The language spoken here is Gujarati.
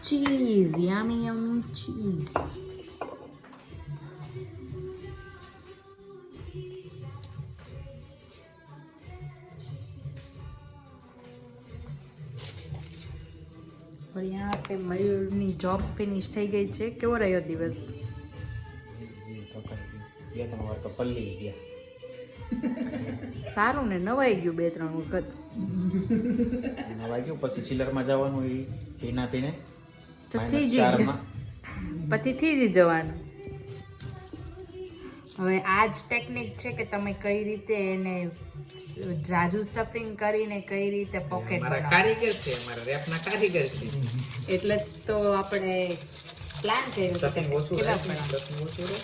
cheese, yummy yummy cheese. और यहाँ पे मयूરની जॉब फिनिश થઈ ગઈ છે. કેવો રહ્યો દિવસ? સારું ને, નવાઈ ગયું 2-3 વખત. નવાઈ ગયું પછી ચિલરમાં જવાનું એ પીના પીને તો થઈ જાય પછી થઈ જ જવાનું. હવે આ જ ટેકનિક છે કે તમે કઈ રીતે એને જાજુ સ્ટફિંગ કરીને કઈ રીતે પોકેટ મારા કારીગર છે, મારા રેપના કારીગર છે. એટલે તો આપણે પ્લાન કર્યો સ્ટફિંગ ઓછું કેટલા રહે, સ્ટફિંગ ઓછું રહે.